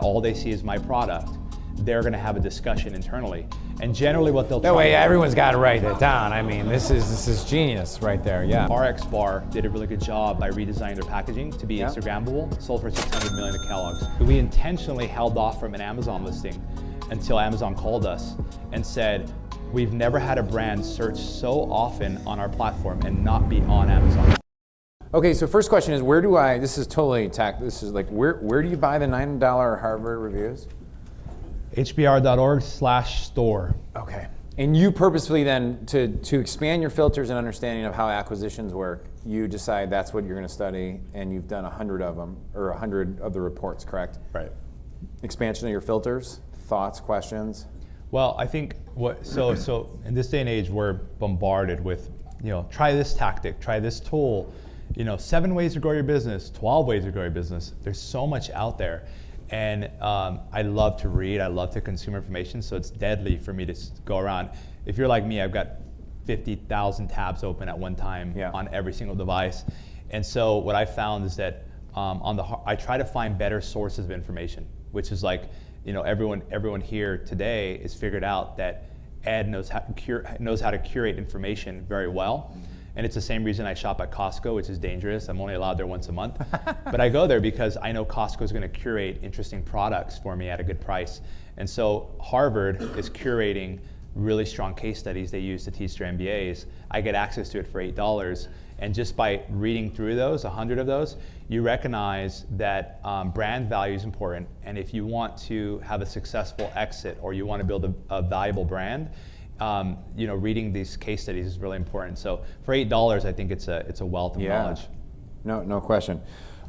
all they see is my product, they're going to have a discussion internally. And generally what they'll That way everyone's got to write it down. I mean, this is genius right there, yeah. RX Bar did a really good job by redesigning their packaging to be Instagrammable, sold for $600 million at Kellogg's. We intentionally held off from an Amazon listing until Amazon called us and said, we've never had a brand search so often on our platform and not be on Amazon. Okay, so first question is, where do I, this is totally this is like, where do you buy the $9 Harvard reviews? hbr.org/store. Okay. And you purposefully then, to expand your filters and understanding of how acquisitions work, you decide that's what you're going to study, and you've done 100 of them, or 100 of the reports, correct? Right. Expansion of your filters, thoughts, questions? Well, I think so in this day and age, we're bombarded with, try this tactic, try this tool, 7 ways to grow your business, 12 ways to grow your business. There's so much out there. And I love to read, I love to consume information, so it's deadly for me to go around. If you're like me, I've got 50,000 tabs open at one time on every single device. And so what I found is that I try to find better sources of information, which is like, everyone here today is figured out that Ed knows how to curate information very well. And it's the same reason I shop at Costco, which is dangerous. I'm only allowed there once a month. But I go there because I know Costco is going to curate interesting products for me at a good price. And so Harvard is curating really strong case studies they use to teach their MBAs. I get access to it for $8. And just by reading through those, 100 of those, you recognize that brand value is important. And if you want to have a successful exit or you want to build a valuable brand, reading these case studies is really important. So for $8, I think it's a wealth of knowledge. No question.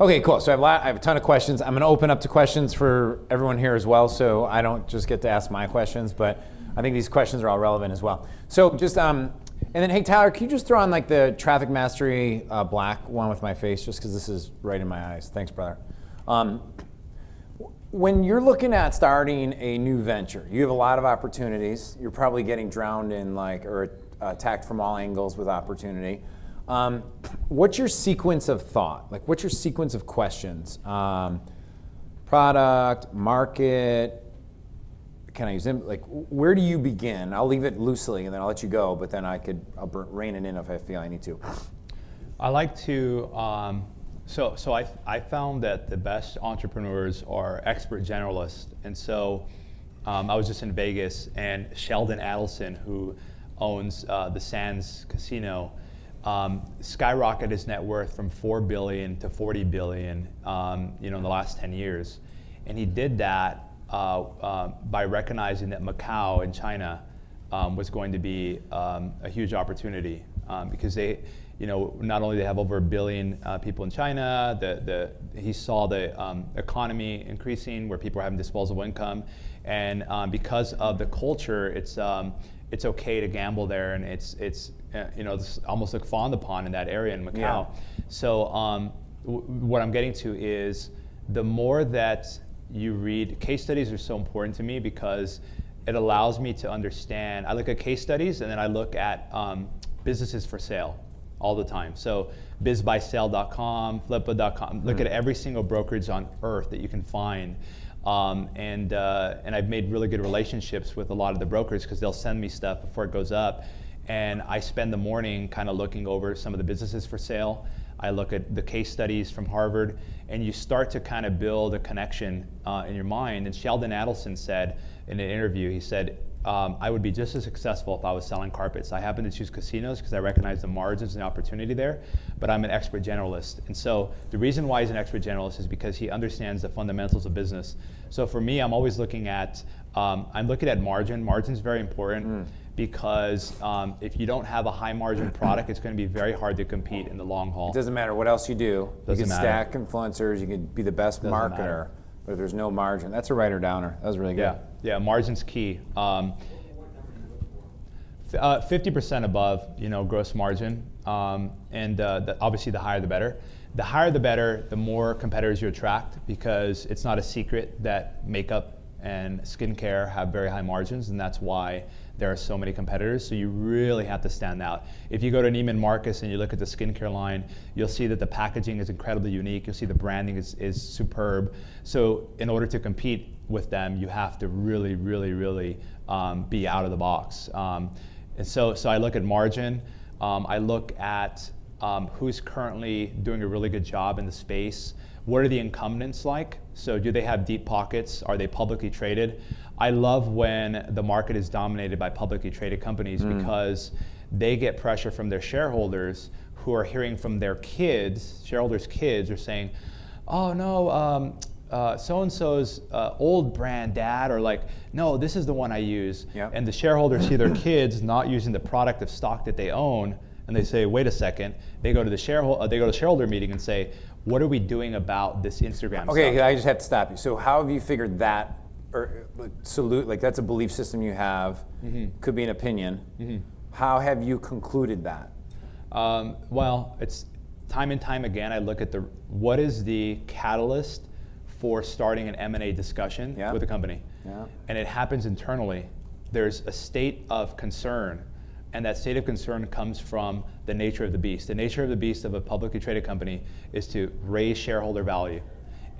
Okay, cool. So I have a ton of questions. I'm going to open up to questions for everyone here as well, so I don't just get to ask my questions, but I think these questions are all relevant as well. So just and then, hey Tyler, can you just throw on like the Traffic Mastery black one with my face, just because this is right in my eyes. Thanks, brother. When you're looking at starting a new venture, you have a lot of opportunities. You're probably getting drowned in or attacked from all angles with opportunity. What's your sequence of thought? Like, what's your sequence of questions? Product, market, can I use them? Like, where do you begin? I'll leave it loosely and then I'll let you go, but then I'll rein it in if I feel I need to. I like to, So I found that the best entrepreneurs are expert generalists. And so I was just in Vegas, and Sheldon Adelson, who owns the Sands Casino, skyrocketed his net worth from $4 billion to $40 billion in the last 10 years. And he did that by recognizing that Macau in China was going to be a huge opportunity because they, not only they have over 1 billion people in China, he saw the economy increasing where people are having disposable income, and because of the culture, it's okay to gamble there, and it's almost like fawned upon in that area in Macau. Yeah. So what I'm getting to is the more that you read, case studies are so important to me because it allows me to understand. I look at case studies and then I look at businesses for sale all the time. So bizbuysell.com, flippa.com, look at every single brokerage on earth that you can find. And I've made really good relationships with a lot of the brokers because they'll send me stuff before it goes up. And I spend the morning kind of looking over some of the businesses for sale. I look at the case studies from Harvard, and you start to kind of build a connection in your mind. And Sheldon Adelson said in an interview, he said, I would be just as successful if I was selling carpets. I happen to choose casinos because I recognize the margins and the opportunity there, but I'm an expert generalist. And so the reason why he's an expert generalist is because he understands the fundamentals of business. So for me, I'm always looking at, margin. Margin's very important because if you don't have a high margin product, it's going to be very hard to compete in the long haul. It doesn't matter what else you do. You can stack influencers, you can be the best marketer. But if there's no margin, that's a writer downer. That was really good. Yeah, margin's key. 50% above, gross margin, and obviously the higher the better. The higher the better, the more competitors you attract because it's not a secret that makeup and skincare have very high margins, and that's why there are so many competitors. So you really have to stand out. If you go to Neiman Marcus and you look at the skincare line, you'll see that the packaging is incredibly unique. You'll see the branding is superb. So in order to compete with them, you have to really, really, really be out of the box. And so I look at margin. I look at who's currently doing a really good job in the space. What are the incumbents like? So do they have deep pockets? Are they publicly traded? I love when the market is dominated by publicly traded companies because they get pressure from their shareholders who are hearing from their kids, shareholders' kids are saying, oh no, so-and-so's old brand, dad, or like, no, this is the one I use. Yep. And the shareholders see their kids not using the product of stock that they own, and they say, wait a second. They go to the shareholder meeting and say, what are we doing about this Instagram Okay, stuff? I just have to stop you. So how have you figured that, or like that's a belief system you have, could be an opinion. How have you concluded that? Well, it's time and time again, I look at what is the catalyst for starting an M&A discussion with a company. And it happens internally. There's a state of concern, and that state of concern comes from the nature of the beast. The nature of the beast of a publicly traded company is to raise shareholder value.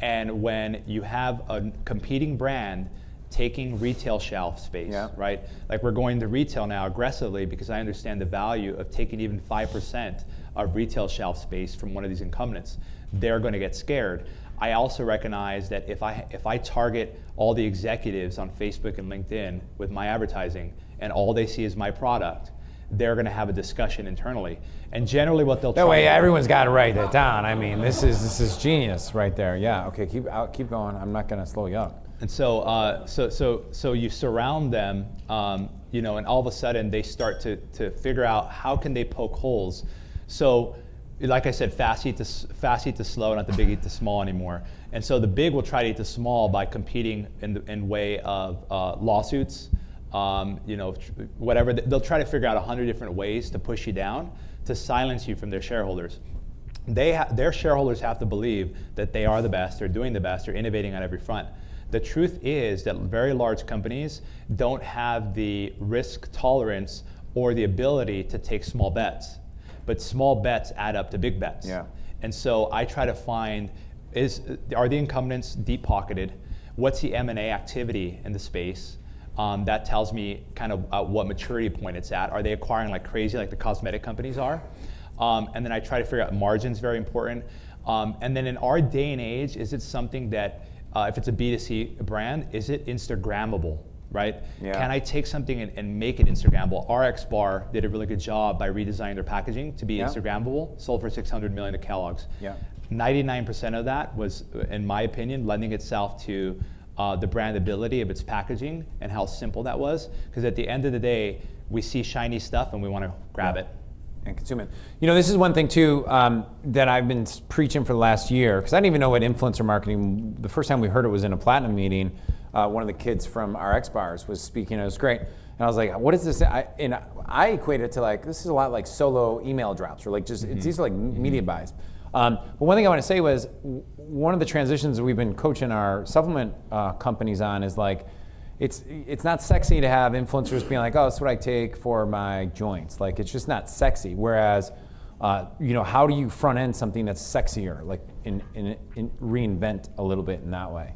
And when you have a competing brand taking retail shelf space, right? Like we're going to retail now aggressively because I understand the value of taking even 5% of retail shelf space from one of these incumbents. They're going to get scared. I also recognize that if I target all the executives on Facebook and LinkedIn with my advertising and all they see is my product, they're going to have a discussion internally. And generally what they'll try That way everyone's got to write that down. I mean, this is genius right there. Yeah, okay, keep going. I'm not going to slow you up. And so you surround them, and all of a sudden they start to figure out how can they poke holes. So, like I said, fast eat the slow, not the big eat the small anymore. And so the big will try to eat the small by competing in way of lawsuits, whatever. They'll try to figure out 100 different ways to push you down, to silence you from their shareholders. Their shareholders have to believe that they are the best, they're doing the best, they're innovating on every front. The truth is that very large companies don't have the risk tolerance or the ability to take small bets. But small bets add up to big bets. Yeah. And so I try to find, are the incumbents deep-pocketed? What's the M&A activity in the space? That tells me kind of what maturity point it's at. Are they acquiring like crazy like the cosmetic companies are? And then I try to figure out margins, very important. And then in our day and age, is it something that, if it's a B2C brand, is it Instagrammable? Right? Yeah. Can I take something and make it Instagrammable? RX Bar did a really good job by redesigning their packaging to be Instagrammable, sold for $600 million to Kellogg's. 99% of that was, in my opinion, lending itself to the brandability of its packaging and how simple that was. Because at the end of the day, we see shiny stuff and we want to grab it. And consume it. This is one thing too that I've been preaching for the last year, because I didn't even know what influencer marketing, the first time we heard it was in a platinum meeting. One of the kids from RX Bars was speaking, and it was great. And I was like, what is this? I equate it to like, this is a lot like solo email drops, or like just, these are like media buys. But one thing I want to say was, one of the transitions we've been coaching our supplement companies on is like, it's not sexy to have influencers being like, oh, that's what I take for my joints. Like, it's just not sexy. Whereas, how do you front end something that's sexier, like in reinvent a little bit in that way?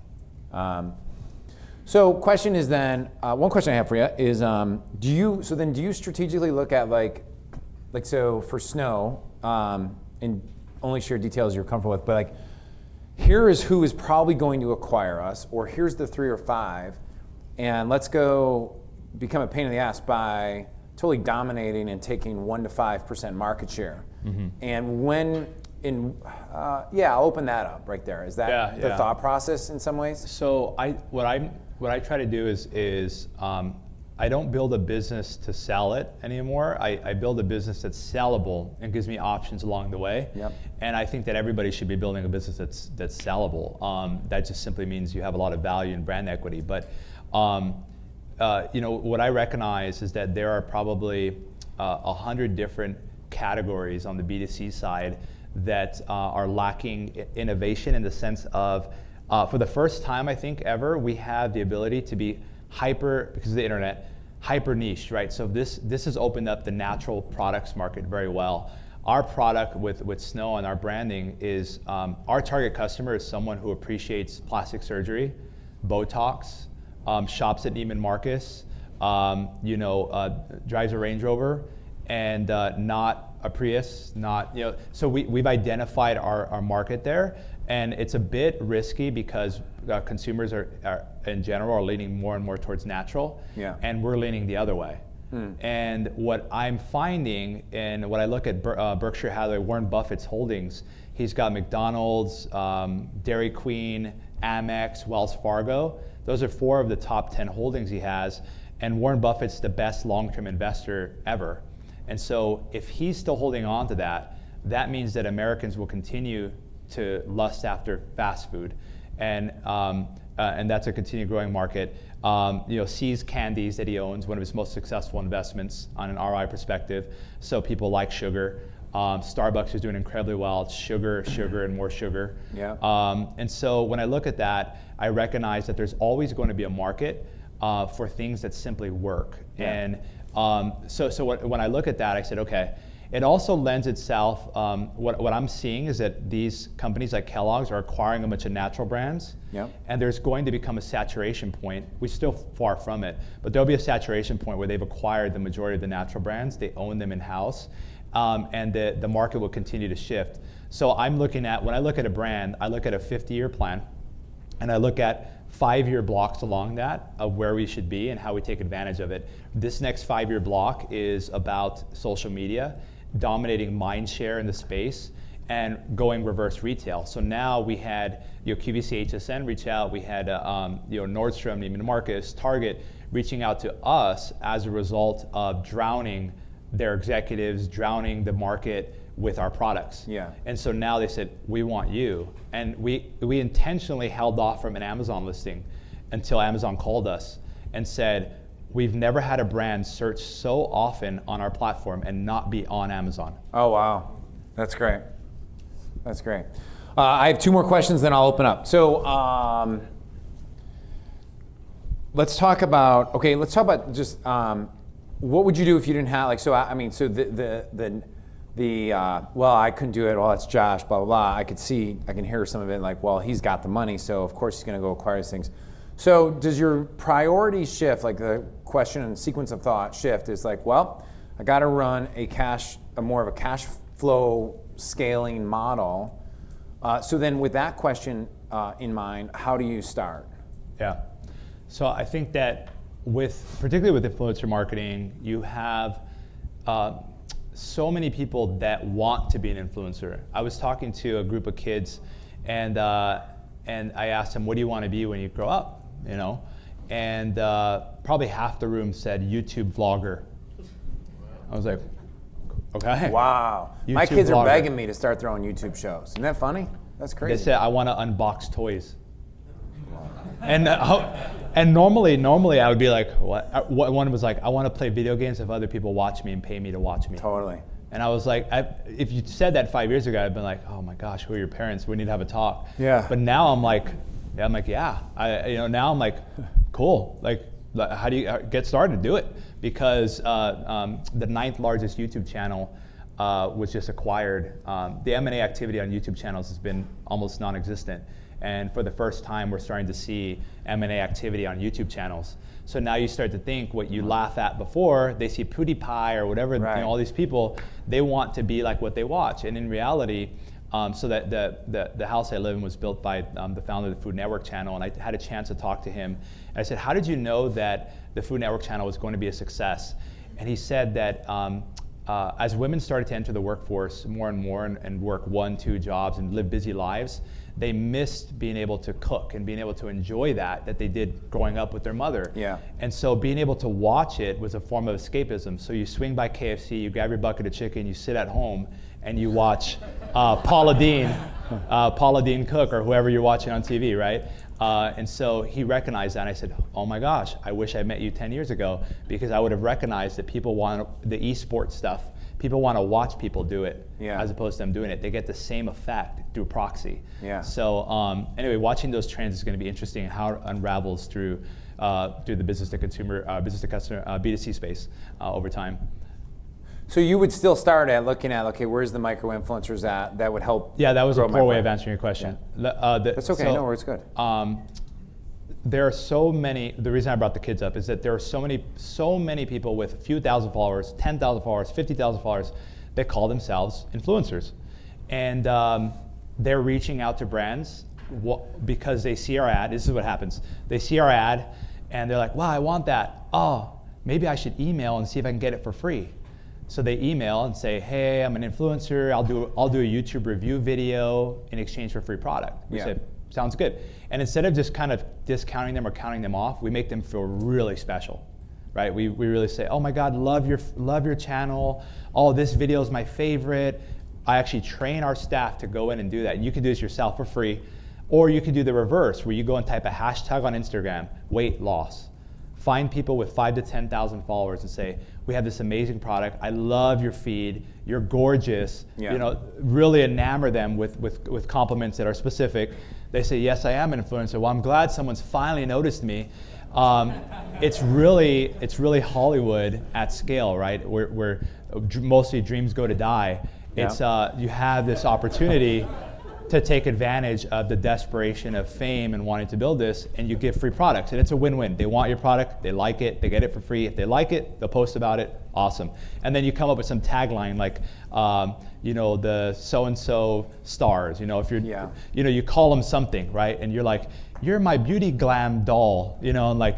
So question is then, one question I have for you is, do you strategically look at like so for Snow, and only share details you're comfortable with, but like, here is who is probably going to acquire us, or here's the 3 or 5, and let's go become a pain in the ass by totally dominating and taking 1 to 5% market share. And I'll open that up right there. Is that the thought process in some ways? So what I try to do is I don't build a business to sell it anymore. I build a business that's sellable and gives me options along the way. And I think that everybody should be building a business that's sellable. That just simply means you have a lot of value and brand equity. But what I recognize is that there are probably 100 different categories on the B2C side that are lacking innovation in the sense of For the first time, I think, ever, we have the ability to be because of the internet, hyper niche, right? So this has opened up the natural products market very well. Our product with Snow and our branding is, our target customer is someone who appreciates plastic surgery, Botox, shops at Neiman Marcus, drives a Range Rover, and not a Prius, so we've identified our market there, and it's a bit risky because consumers are in general are leaning more and more towards natural, and we're leaning the other way. And what I'm finding, and when I look at Berkshire Hathaway, Warren Buffett's holdings, he's got McDonald's, Dairy Queen, Amex, Wells Fargo. Those are 4 of the top 10 holdings he has, and Warren Buffett's the best long-term investor ever. And so if he's still holding on to that, that means that Americans will continue to lust after fast food, and that's a continued growing market. See's Candies that he owns, one of his most successful investments on an ROI perspective. So people like sugar. Starbucks is doing incredibly well. It's sugar, and more sugar. And so when I look at that, I recognize that there's always going to be a market for things that simply work. And when I look at that, I said, okay. It also lends itself, what I'm seeing is that these companies like Kellogg's are acquiring a bunch of natural brands, and there's going to become a saturation point. We're still far from it, but there'll be a saturation point where they've acquired the majority of the natural brands, they own them in-house, and the market will continue to shift. So when I look at a brand, I look at a 50-year plan, and I look at 5-year blocks along that of where we should be and how we take advantage of it. This next 5-year block is about social media, dominating mind share in the space, and going reverse retail. So now we had QVC HSN reach out, we had Nordstrom, Neiman Marcus, Target reaching out to us as a result of drowning their executives, drowning the market with our products. And so now they said, we want you. And we intentionally held off from an Amazon listing until Amazon called us and said, we've never had a brand search so often on our platform and not be on Amazon. Oh, wow. That's great. That's great. I have 2 more questions, then I'll open up. So let's talk about just what would you do if you didn't have, I couldn't do it, well, that's Josh, blah, blah, blah. I can hear some of it like, well, he's got the money, so of course he's going to go acquire these things. So does your priority shift, like the question and sequence of thought shift is like, well, I got to run more of a cash flow scaling model. So then with that question in mind, how do you start? So I think that particularly with influencer marketing, you have so many people that want to be an influencer. I was talking to a group of kids, and I asked them, what do you want to be when you grow up? And probably half the room said YouTube vlogger. I was like, okay. Wow. YouTube My kids vlogger. are begging me to start throwing YouTube shows. Isn't that funny? That's crazy. They said, I want to unbox toys. And normally I would be like, what? One was like, I want to play video games if other people watch me and pay me to watch me. Totally. And I was like, if you said that 5 years ago, I'd been like, oh my gosh, who are your parents? We need to have a talk. But now I'm like, now I'm like, cool. Like, how do you get started? Do it. Because the 9th largest YouTube channel was just acquired. The M&A activity on YouTube channels has been almost non-existent. And for the first time, we're starting to see M&A activity on YouTube channels. So now you start to think what you laugh at before, they see PewDiePie or whatever, all these people, they want to be like what they watch. And in reality, so that the house I live in was built by the founder of the Food Network channel, and I had a chance to talk to him. And I said, how did you know that the Food Network channel was going to be a success? And he said that as women started to enter the workforce more and more and work 1, 2 jobs and live busy lives, they missed being able to cook and being able to enjoy that they did growing up with their mother. And so being able to watch it was a form of escapism. So you swing by KFC, you grab your bucket of chicken, you sit at home, and you watch Paula Deen cook or whoever you're watching on TV, right? And so he recognized that, and I said, oh my gosh, I wish I met you 10 years ago, because I would have recognized that people want the esports stuff. people want to watch people do it Yeah. as opposed to them doing it. They get the same effect through proxy. Yeah. So anyway, watching those trends is going to be interesting, how it unravels through the business to consumer, business to customer, B2C space over time. So you would still start at looking at, okay, where's the micro influencers at that would help? Yeah, that was a grow my poor way brand? of answering your question. That's okay. No, it's good. There are so many. The reason I brought the kids up is that there are so many people with a few thousand followers, 10,000 followers, 50,000 followers, that call themselves influencers, and they're reaching out to brands because they see our ad. This is what happens. They see our ad, and they're like, "Wow, I want that. Oh, maybe I should email and see if I can get it for free." So they email and say, "Hey, I'm an influencer. I'll do a YouTube review video in exchange for free product." We say, "Sounds good." And instead of just kind of discounting them or counting them off, we make them feel really special, right? We really say, "Oh my God, love your channel. Oh, this video is my favorite." I actually train our staff to go in and do that. And you can do this yourself for free, or you can do the reverse, where you go and type a hashtag on Instagram, weight loss. Find people with 5,000 to 10,000 followers and say, "We have this amazing product. I love your feed. You're gorgeous." Yeah. You know, really enamor them with compliments that are specific. They say, "Yes, I am an influencer. Well, I'm glad someone's finally noticed me." It's really Hollywood at scale, right? Where mostly dreams go to die. It's you have this opportunity to take advantage of the desperation of fame and wanting to build this, and you give free products, and it's a win-win. They want your product, they like it, they get it for free. If they like it, they'll post about it. Awesome. And then you come up with some tagline like, the so-and-so stars. If you're, you call them something, right? And you're like, "You're my beauty glam doll," and like,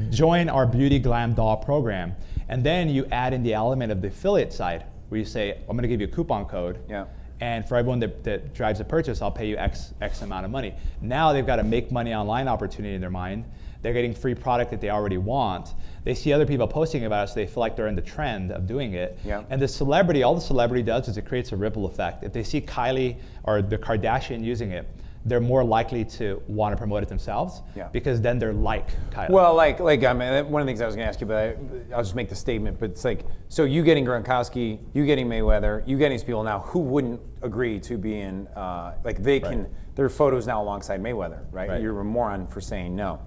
join our beauty glam doll program. And then you add in the element of the affiliate side, where you say, "I'm going to give you a coupon code." Yeah. And for everyone that drives a purchase, I'll pay you X amount of money. Now they've got a make money online opportunity in their mind. They're getting free product that they already want. They see other people posting about it, so they feel like they're in the trend of doing it. Yeah. And all the celebrity does is it creates a ripple effect. If they see Kylie or the Kardashian using it, they're more likely to want to promote it themselves, because then they're like Kylie. Well, like one of the things I was going to ask you, but I'll just make the statement. But it's like, so you getting Gronkowski, you getting Mayweather, you getting these people now who wouldn't agree to be in, their photos now alongside Mayweather, right? You're a moron for saying no.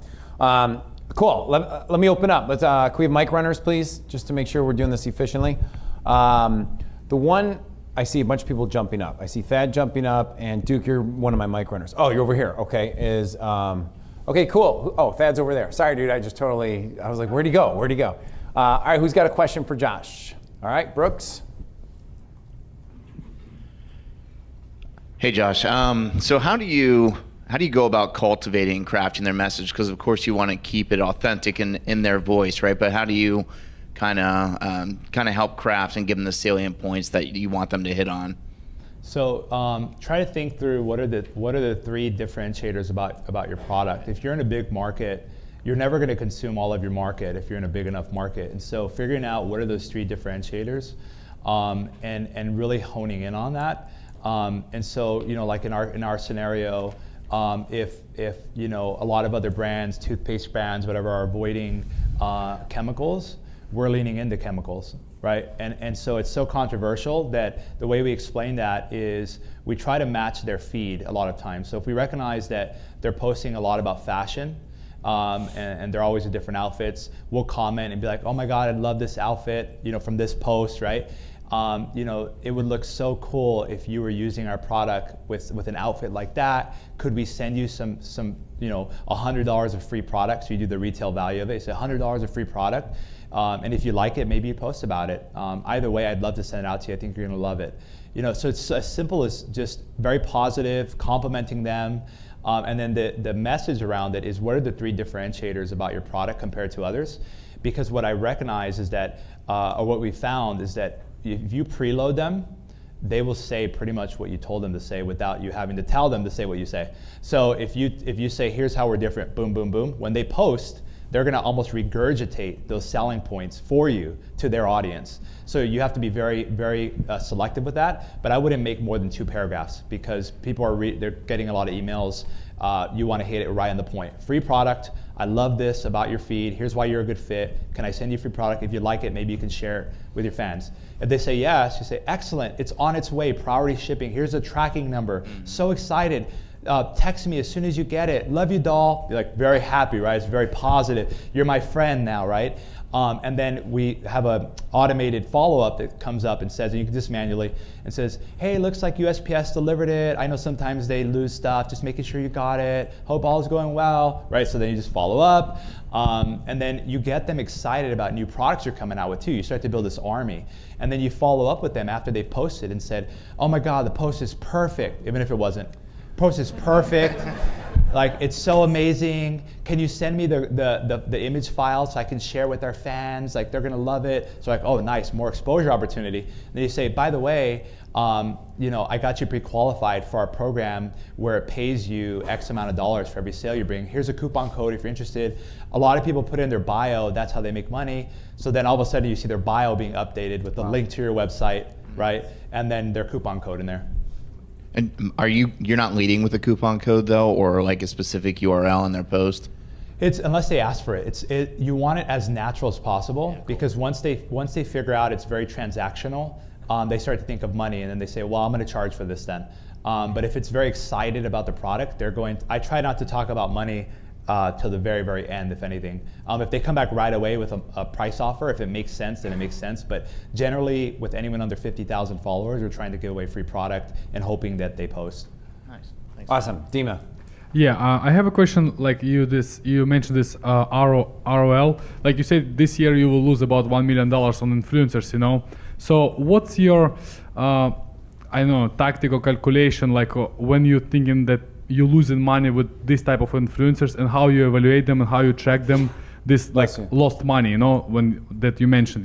Cool. Let me open up. Can we have mic runners, please, just to make sure we're doing this efficiently? The one. I see a bunch of people jumping up. I see Thad jumping up, and Duke, you're one of my mic runners. Oh, you're over here. Okay, okay, cool. Oh, Thad's over there. Sorry, dude, I was like, where'd he go? All right, who's got a question for Josh? All right, Brooks. Hey, Josh. So how do you go about cultivating and crafting their message? Because of course you want to keep it authentic in their voice, right? But how do you kind of help craft and give them the salient points that you want them to hit on? So try to think through what are the three differentiators about your product. If you're in a big market, you're never going to consume all of your market if you're in a big enough market. And so figuring out what are those three differentiators, and really honing in on that. And so like in our scenario, if a lot of other brands, toothpaste brands, whatever, are avoiding chemicals, we're leaning into chemicals, right? And so it's so controversial that the way we explain that is we try to match their feed a lot of times. So if we recognize that they're posting a lot about fashion, and they're always in different outfits, we'll comment and be like, "Oh my God, I love this outfit, from this post," right? It would look so cool if you were using our product with an outfit like that. Could we send you some $100 of free product? So you do the retail value of it. It's $100 of free product. And if you like it, maybe you post about it. Either way, I'd love to send it out to you. I think you're gonna love it. So it's as simple as just very positive, complimenting them. And then the message around it is, what are the three differentiators about your product compared to others? Because what I recognize is that, or what we found is that if you preload them, they will say pretty much what you told them to say without you having to tell them to say what you say. So if you say, "Here's how we're different," boom, boom, boom, when they post, they're gonna almost regurgitate those selling points for you to their audience. So you have to be very, very selective with that, but I wouldn't make more than 2 paragraphs, because people they're getting a lot of emails. You wanna hit it right on the point. Free product, I love this about your feed. Here's why you're a good fit. Can I send you a free product? If you like it, maybe you can share it with your fans. If they say yes, you say, excellent, it's on its way, priority shipping. Here's a tracking number. So excited. Text me as soon as you get it. Love you, doll. You're like very happy, right? It's very positive. You're my friend now, right? And then we have a automated follow-up that comes up and says, and you can just manually, and says, hey, looks like USPS delivered it. I know sometimes they lose stuff, just making sure you got it. Hope all is going well, right? So then you just follow up. And then you get them excited about new products you're coming out with too. You start to build this army. And then you follow up with them after they've posted and said, oh my God, the post is perfect, even if it wasn't. Post is perfect. Like, it's so amazing. Can you send me the image file so I can share with our fans? Like, they're gonna love it. So like, oh, nice, more exposure opportunity. And then you say, by the way, I got you pre-qualified for our program where it pays you X amount of dollars for every sale you bring. Here's a coupon code if you're interested. A lot of people put in their bio, that's how they make money. So then all of a sudden you see their bio being updated with a link to your website, right? And then their coupon code in there. And you're not leading with a coupon code though, or like a specific URL in their post? It's unless they ask for it. You want it as natural as possible, because once they figure out it's very transactional, they start to think of money, and then they say, well, I'm going to charge for this then. But if it's very excited about the product, I try not to talk about money till the very, very end, if anything. If they come back right away with a price offer, if it makes sense, then it makes sense. But generally, with anyone under 50,000 followers, we're trying to give away free product and hoping that they post. Nice. Thanks. Awesome. Dima. Yeah, I have a question. Like you mentioned this ROL. Like you said, this year you will lose about $1 million on influencers. So what's your tactical calculation? Like when you're thinking that you're losing money with this type of influencers, and how you evaluate them and how you track them, this like lost money, when that you mentioned,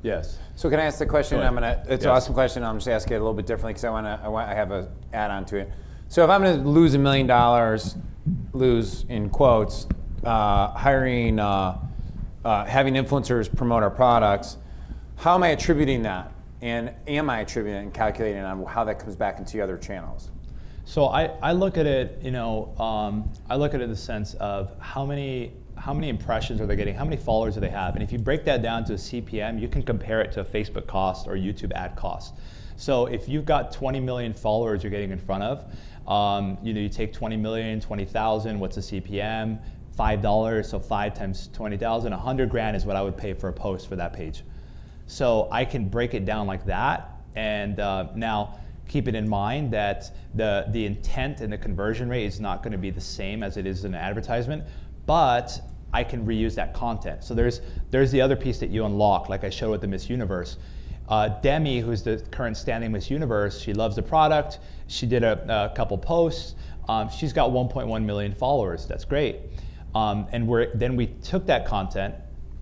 Yes. So can I ask the question? It's an awesome question. I'm just asking it a little bit differently because I have an add-on to it. So if I'm going to lose $1 million, lose in quotes, hiring, having influencers promote our products, how am I attributing that? And am I attributing it and calculating on how that comes back into other channels? So I look at it, I look at it in the sense of how many impressions are they getting, how many followers do they have, and if you break that down to a CPM, you can compare it to a Facebook cost or YouTube ad cost. So if you've got 20 million followers you're getting in front of, you take 20 million, 20,000, what's the CPM? $5, so 5 times 20,000, 100 grand is what I would pay for a post for that page. So I can break it down like that, and now keep it in mind that the intent and the conversion rate is not going to be the same as it is in an advertisement, but I can reuse that content. So there's the other piece that you unlock, like I showed with the Miss Universe. Demi, who's the current standing Miss Universe, she loves the product. She did a couple posts. She's got 1.1 million followers. That's great. And then we took that content,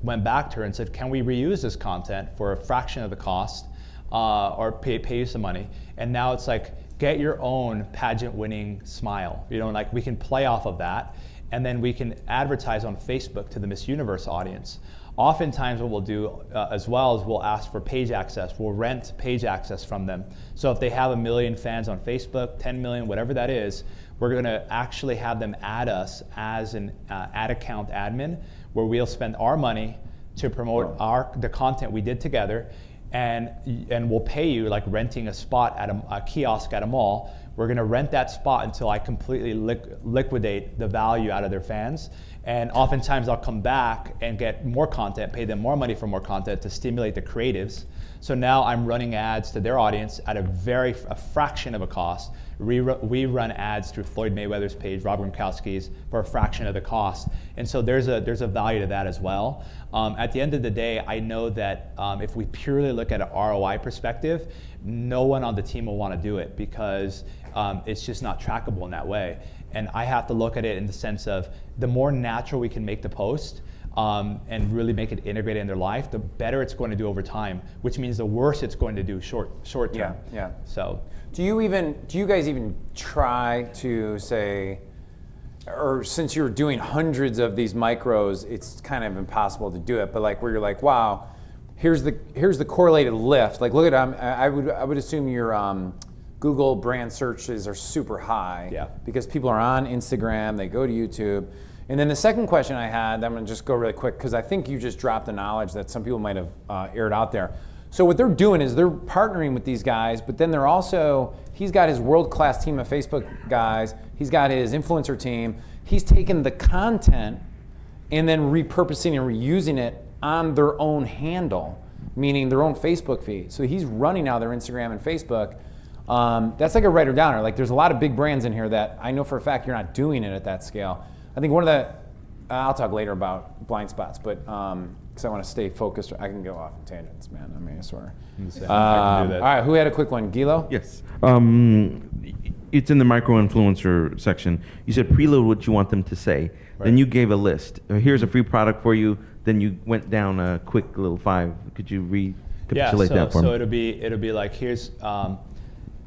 went back to her and said, can we reuse this content for a fraction of the cost, or pay you some money? And now it's like, get your own pageant winning smile. Like we can play off of that, and then we can advertise on Facebook to the Miss Universe audience. Oftentimes what we'll do as well is we'll ask for page access. We'll rent page access from them. So if they have 1 million fans on Facebook, 10 million, whatever that is, we're gonna actually have them add us as an ad account admin, where we'll spend our money to promote the content we did together, and we'll pay you like renting a spot at a kiosk at a mall. We're gonna rent that spot until I completely liquidate the value out of their fans. And oftentimes I'll come back and get more content, pay them more money for more content to stimulate the creatives. So now I'm running ads to their audience at a fraction of a cost. We run ads through Floyd Mayweather's page, Rob Gronkowski's, for a fraction of the cost. And so there's a value to that as well. At the end of the day, I know that if we purely look at an ROI perspective, no one on the team will want to do it, because it's just not trackable in that way. And I have to look at it in the sense of the more natural we can make the post, and really make it integrated in their life, the better it's going to do over time, which means the worse it's going to do short term. Yeah. So do you guys even try to say, or since you're doing hundreds of these micros, it's kind of impossible to do it, but like where you're like, wow, here's the correlated lift. Like look at I would assume your Google brand searches are super high, yeah, because people are on Instagram, they go to YouTube. And then the second question I had, I'm gonna just go really quick because I think you just dropped the knowledge that some people might have aired out there. So what they're doing is they're partnering with these guys, but then they're also, he's got his world-class team of Facebook guys, he's got his influencer team, he's taken the content and then repurposing and reusing it on their own handle, meaning their own Facebook feed. So he's running now their Instagram and Facebook. That's like a writer downer. Like there's a lot of big brands in here that I know for a fact you're not doing it at that scale. I think one of the, I'll talk later about blind spots, but because I want to stay focused. I can go off in tangents, man. I mean, I swear. I can do that. All right, who had a quick one? Gilo? Yes. It's in the micro-influencer section. You said preload what you want them to say. Right. Then you gave a list. Here's a free product for you. Then you went down a quick little 5. Could you recapitulate that for me? So it'll be like, here's,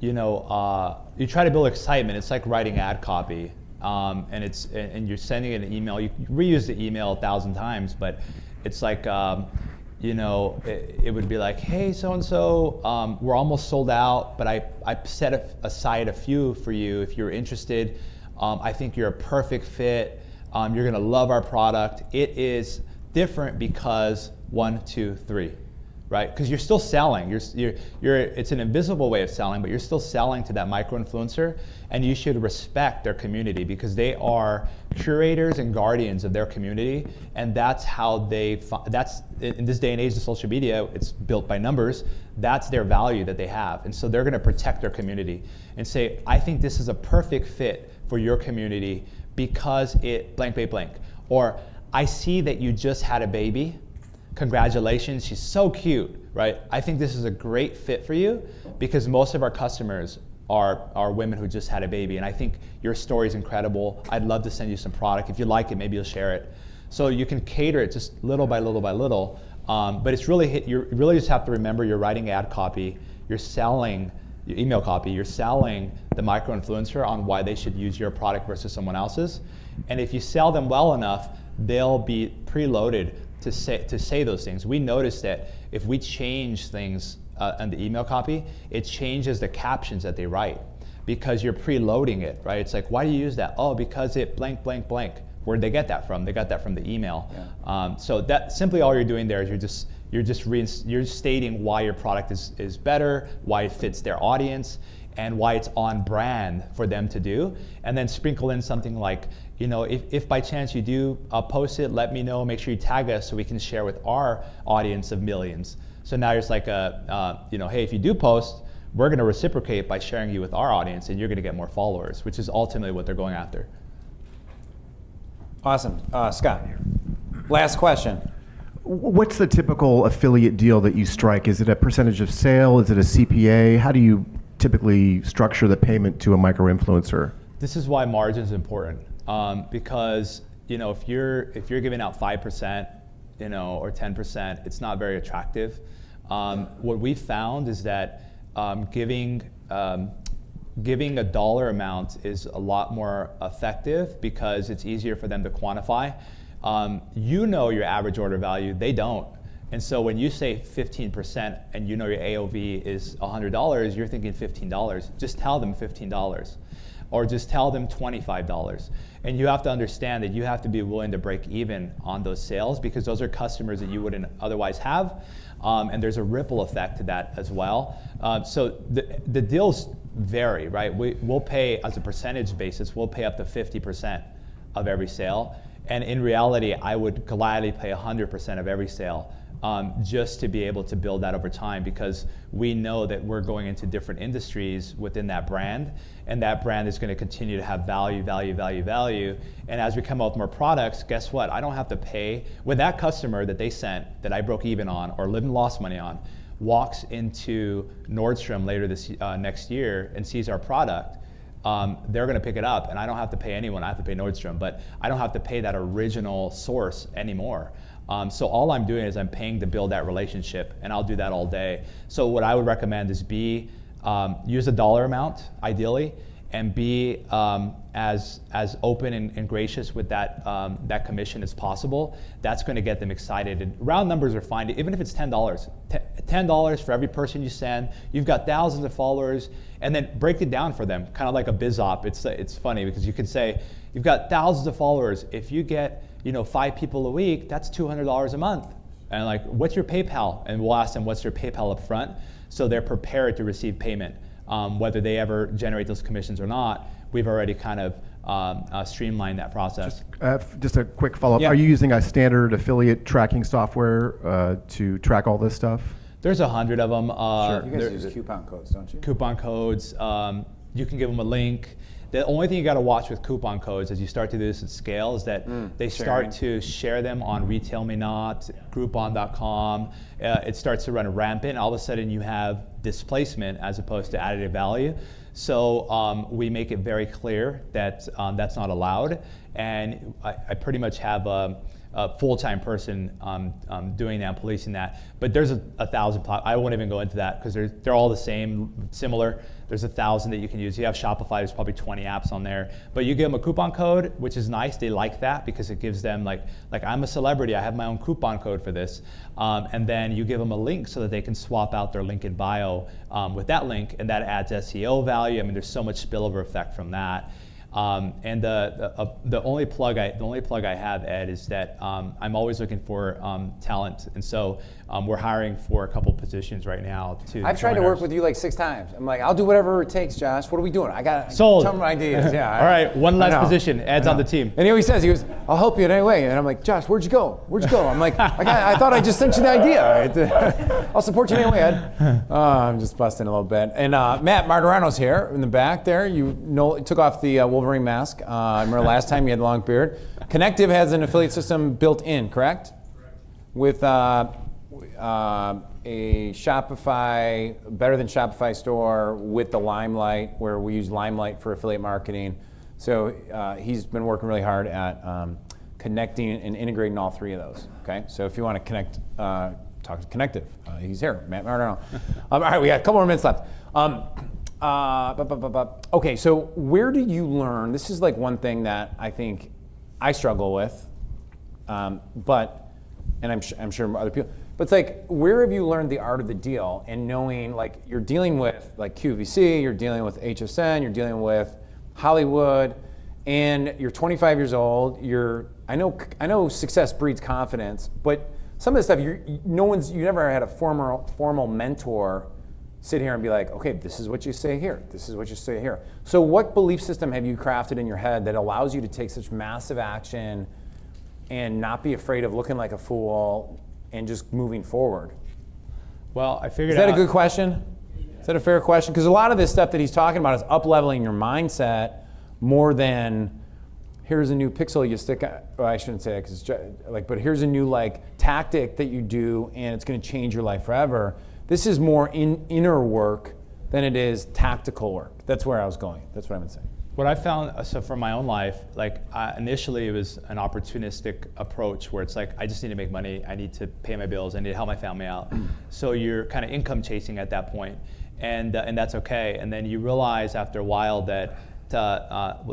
you try to build excitement. It's like writing ad copy. And you're sending an email. You reuse the email 1,000 times, but it's like, it would be like, hey, so-and-so, we're almost sold out, but I set aside a few for you if you're interested. I think you're a perfect fit. You're gonna love our product. It is different because 1, 2, 3. Right? Because you're still selling. It's an invisible way of selling, but you're still selling to that micro-influencer, and you should respect their community because they are curators and guardians of their community, and that's how that's in this day and age of social media, it's built by numbers. That's their value that they have, and so they're going to protect their community and say, I think this is a perfect fit for your community because it blank, blank, blank, or I see that you just had a baby. Congratulations, she's so cute, right? I think this is a great fit for you because most of our customers are women who just had a baby, and I think your story is incredible. I'd love to send you some product. If you like it, maybe you'll share it. So you can cater it just little by little by little, but it's really, you really just have to remember you're writing ad copy, you're selling your email copy, you're selling the micro-influencer on why they should use your product versus someone else's, and if you sell them well enough, they'll be preloaded to say those things. We noticed that if we change things in the email copy, it changes the captions that they write because you're preloading it, right? It's like, why do you use that? Oh, because it blank, blank, blank. Where'd they get that from? They got that from the email. Yeah. So that simply all you're doing there is you're stating why your product is better, why it fits their audience, and why it's on brand for them to do, and then sprinkle in something like, if by chance you do post it, let me know, make sure you tag us so we can share with our audience of millions. So now it's like hey, if you do post, we're gonna reciprocate by sharing you with our audience and you're gonna get more followers, which is ultimately what they're going after. Awesome, Scott, last question. What's the typical affiliate deal that you strike? Is it a percentage of sale? Is it a CPA? How do you typically structure the payment to a micro-influencer? This is why margin is important, because if you're giving out 5%, or 10%, it's not very attractive. What we've found is that giving a dollar amount is a lot more effective because it's easier for them to quantify. Your average order value, they don't. And so when you say 15% and your AOV is $100, you're thinking $15. Just tell them $15. Or just tell them $25. And you have to understand that you have to be willing to break even on those sales because those are customers that you wouldn't otherwise have. And there's a ripple effect to that as well. So the deals vary, right? We'll pay, as a percentage basis, we'll pay up to 50% of every sale. And in reality, I would gladly pay 100% of every sale. Just to be able to build that over time because we know that we're going into different industries within that brand, and that brand is going to continue to have value. And as we come out with more products, guess what? I don't have to pay. When that customer that they sent that I broke even on or lived and lost money on walks into Nordstrom later this next year and sees our product, they're going to pick it up, and I don't have to pay anyone. I have to pay Nordstrom, but I don't have to pay that original source anymore. So all I'm doing is I'm paying to build that relationship, and I'll do that all day. So what I would recommend is use a dollar amount, ideally, and be as open and gracious with that commission as possible, that's going to get them excited. And round numbers are fine, even if it's $10. $10 for every person you send. You've got thousands of followers, and then break it down for them, kind of like a biz op. It's funny because you can say you've got thousands of followers. If you get 5 people a week, that's $200 a month. And like, what's your PayPal? And we'll ask them what's your PayPal up front, so they're prepared to receive payment. Whether they ever generate those commissions or not, we've already kind of streamlined that process. Just a quick follow-up. Yeah. Are you using a standard affiliate tracking software to track all this stuff? There's 100 of them. You guys use coupon codes, don't you? Coupon codes. You can give them a link. The only thing you got to watch with coupon codes as you start to do this at scale is that they start to share them on Retail Me Not, Groupon.com. It starts to run rampant. All of a sudden you have displacement as opposed to additive value. So we make it very clear that that's not allowed. And I pretty much have a full-time person doing that, policing that. But there's 1,000, I won't even go into that because they're all the same, similar. There's 1,000 that you can use. You have Shopify, there's probably 20 apps on there. But you give them a coupon code, which is nice. They like that because it gives them like I'm a celebrity, I have my own coupon code for this. And then you give them a link so that they can swap out their link in bio with that link, and that adds SEO value. I mean, there's so much spillover effect from that. And the only plug I have, Ed, is that I'm always looking for talent, and so we're hiring for a couple positions right now. I've tried to work with you like 6 times. I'm like, I'll do whatever it takes, Josh. What are we doing? I got sold. Tell me ideas. Yeah. All right, one last position. Ed's on the team. And he always says, I'll help you in any way. And I'm like, Josh, where'd you go? I'm like, I thought I just sent you the idea. I'll support you anyway, Ed. I'm just busting a little bit. And Matt Martirano's here in the back there. You took off the Wolverine mask. I remember last time you had a long beard. Connective has an affiliate system built in, correct? With a Shopify, better than Shopify store with the Limelight, where we use Limelight for affiliate marketing. So he's been working really hard at connecting and integrating all 3 of those. Okay, so if you want to connect, talk to Connective. He's here, Matt Martirano. All right, we got a couple more minutes left. Okay, so where do you learn? This is like one thing that I think I struggle with, and I'm sure other people. But it's like, where have you learned the art of the deal and knowing, like, you're dealing with like QVC, you're dealing with HSN, you're dealing with Hollywood, and you're 25 years old. I know success breeds confidence, but some of the stuff you never had a formal mentor sit here and be like, okay, this is what you say here, this is what you say here. So what belief system have you crafted in your head that allows you to take such massive action and not be afraid of looking like a fool and just moving forward? Well, I figured out. Is that a good question? Is that a fair question? Because a lot of this stuff that he's talking about is up-leveling your mindset more than here's a new pixel you stick. Well, I shouldn't say that because it's like, but here's a new like tactic that you do and it's going to change your life forever. This is more inner work than it is tactical work. That's where I was going. That's what I would say. What I found, so for my own life, like initially it was an opportunistic approach where it's like, I just need to make money, I need to pay my bills, I need to help my family out. So you're kind of income chasing at that point, and that's okay. And then you realize after a while that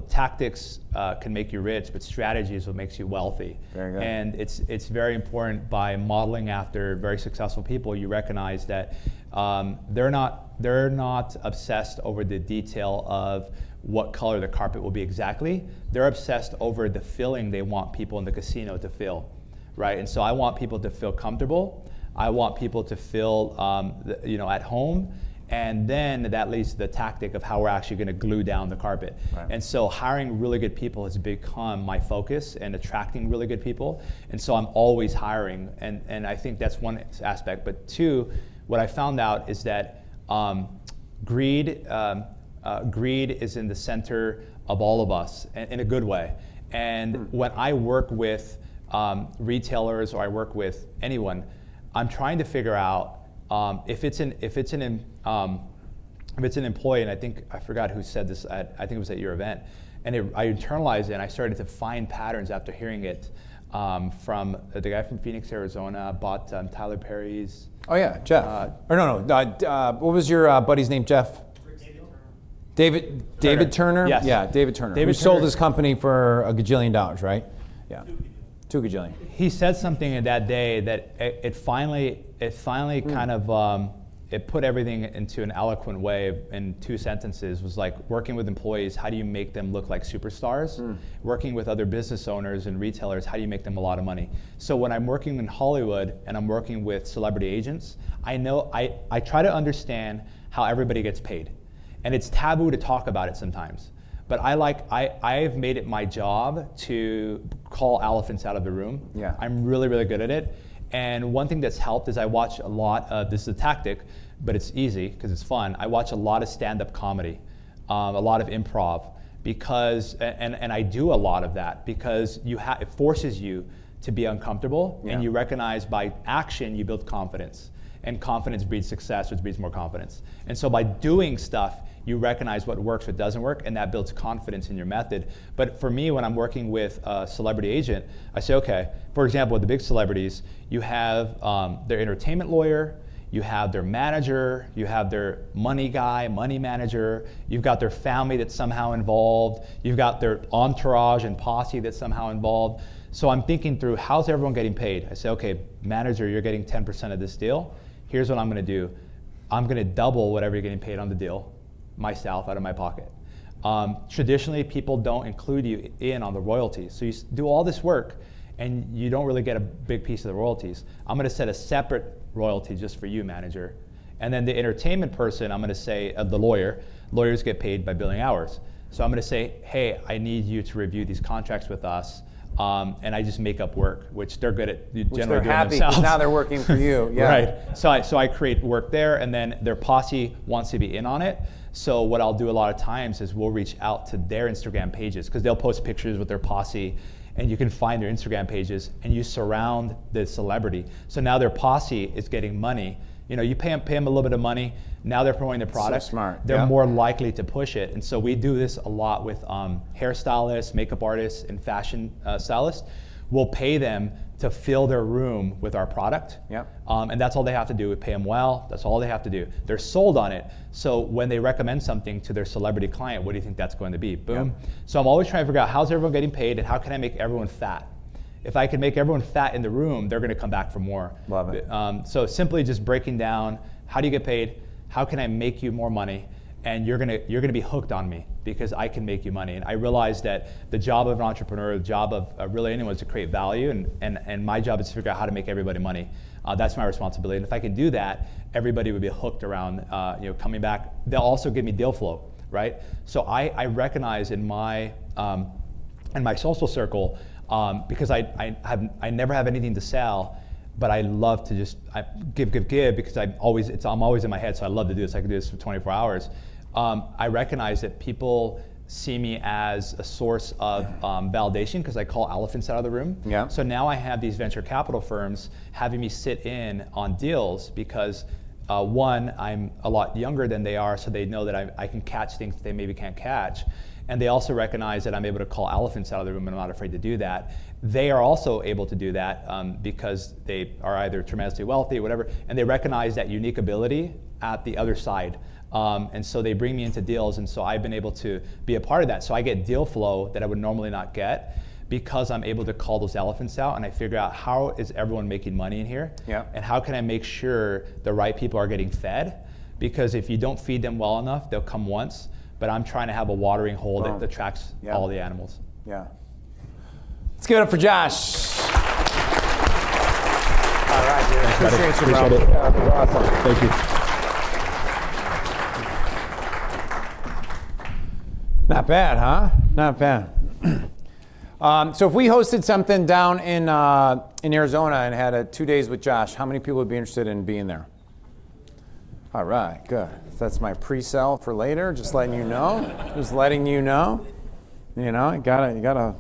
tactics can make you rich, but strategy is what makes you wealthy. Very good. And it's very important. By modeling after very successful people, you recognize that they're not obsessed over the detail of what color the carpet will be exactly. They're obsessed over the feeling they want people in the casino to feel, right? And so I want people to feel comfortable. I want people to feel at home. And then that leads to the tactic of how we're actually going to glue down the carpet. Right. And so hiring really good people has become my focus, and attracting really good people. And so I'm always hiring, and I think that's one aspect. But 2, what I found out is that greed is in the center of all of us in a good way. And when I work with retailers or I work with anyone, I'm trying to figure out if it's an employee, and I forgot who said this. I think it was at your event, and I internalized it, and I started to find patterns after hearing it from the guy from Phoenix, Arizona, bought Tyler Perry's. Oh yeah, Jeff. What was your buddy's name, Jeff? David Turner? Yes. Yeah, David Turner. David Who sold Turner. his company for $1 gajillion, right? Yeah. 2 gajillion. He said something in that day that it finally kind of it put everything into an eloquent way in 2 sentences. Was like, working with employees, how do you make them look like superstars? Working with other business owners and retailers, how do you make them a lot of money? So when I'm working in Hollywood and I'm working with celebrity agents, I know I try to understand how everybody gets paid. And it's taboo to talk about it sometimes. But I've made it my job to call elephants out of the room. Yeah. I'm really, really good at it. And one thing that's helped is I watch a lot of, this is a tactic, but it's easy because it's fun. I watch a lot of stand-up comedy, a lot of improv, because, and I do a lot of that because it forces you to be uncomfortable, and you recognize by action you build confidence. And confidence breeds success, which breeds more confidence. And so by doing stuff, you recognize what works, what doesn't work, and that builds confidence in your method. But for me, when I'm working with a celebrity agent, I say, okay, for example, with the big celebrities, you have their entertainment lawyer, you have their manager, you have their money guy, money manager, you've got their family that's somehow involved, you've got their entourage and posse that's somehow involved. So I'm thinking through, how's everyone getting paid? I say, okay, manager, you're getting 10% of this deal. Here's what I'm gonna do. I'm gonna double whatever you're getting paid on the deal, myself, out of my pocket. Traditionally, people don't include you in on the royalties. So you do all this work and you don't really get a big piece of the royalties. I'm gonna set a separate royalty just for you, manager. And then the entertainment person, I'm gonna say, the lawyers get paid by billing hours. So I'm gonna say, hey, I need you to review these contracts with us. And I just make up work, which they're good at generally they're doing happy themselves. because now they're working for you. Yeah. Right. So I create work there, and then their posse wants to be in on it. So what I'll do a lot of times is we'll reach out to their Instagram pages, because they'll post pictures with their posse, and you can find their Instagram pages, and you surround the celebrity. So now their posse is getting money. You know, you pay them a little bit of money. Now they're promoting the product. So smart. They're Yeah. more likely to push it. And so we do this a lot with hairstylists, makeup artists, and fashion stylists. We'll pay them to fill their room with our product. Yep. And that's all they have to do. We pay them well. That's all they have to do. They're sold on it. So when they recommend something to their celebrity client, what do you think that's going to be? Boom. Yep. So I'm always trying to figure out, how's everyone getting paid, and how can I make everyone fat? If I can make everyone fat in the room, they're going to come back for more. Love it. So simply just breaking down, how do you get paid? How can I make you more money? And you're gonna be hooked on me because I can make you money. And I realized that the job of an entrepreneur, the job of really anyone, is to create value, and my job is to figure out how to make everybody money. That's my responsibility. And if I can do that, everybody would be hooked around coming back. They'll also give me deal flow, right? So I recognize in my social circle, because I never have anything to sell, but I love to just give because I'm always in my head, so I love to do this. I can do this for 24 hours. I recognize that people see me as a source of validation because I call elephants out of the room. Yeah. So now I have these venture capital firms having me sit in on deals because one, I'm a lot younger than they are, so they know that I can catch things that they maybe can't catch. And they also recognize that I'm able to call elephants out of the room, and I'm not afraid to do that. They are also able to do that because they are either tremendously wealthy or whatever, and they recognize that unique ability at the other side. And so they bring me into deals, and so I've been able to be a part of that. So I get deal flow that I would normally not get because I'm able to call those elephants out, and I figure out, how is everyone making money in here? Yeah. And how can I make sure the right people are getting fed? Because if you don't feed them well enough, they'll come once. But I'm trying to have a watering hole that attracts all the animals. Yeah. Let's give it up for Josh. All right, dude. Appreciate you, bro. Appreciate it. Yeah, awesome. Thank you. Not bad, huh? Not bad. So if we hosted something down in Arizona and had 2 days with Josh, how many people would be interested in being there? All right, good. That's my pre-sell for later. Just letting you know. Just letting you know. You know, you gotta.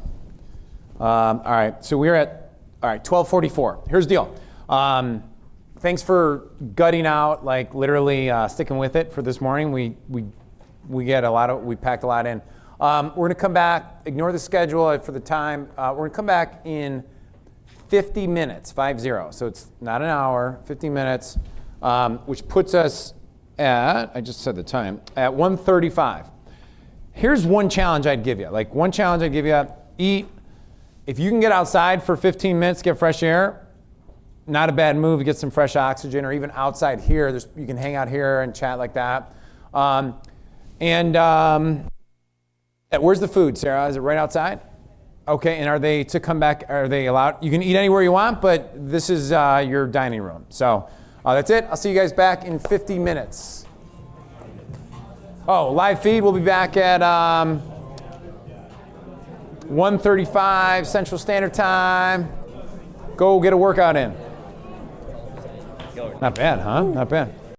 All right. So we're at 12:44. Here's the deal. Thanks for gutting out, like literally sticking with it for this morning. We packed a lot in. We're gonna come back. Ignore the schedule for the time. We're gonna come back in 50 minutes, 50. So it's not an hour, 50 minutes. Which puts us at, I just said the time, at 1:35. Here's one challenge I'd give you. Like one challenge I'd give you, eat. If you can get outside for 15 minutes, get fresh air, not a bad move to get some fresh oxygen, or even outside here. You can hang out here and chat like that. Where's the food, Sarah? Is it right outside? Okay, and are they to come back? Are they allowed? You can eat anywhere you want, but this is your dining room. So that's it. I'll see you guys back in 50 minutes. Oh, live feed. We'll be back at 1:35 Central Standard Time. Go get a workout in. Not bad, huh? Not bad.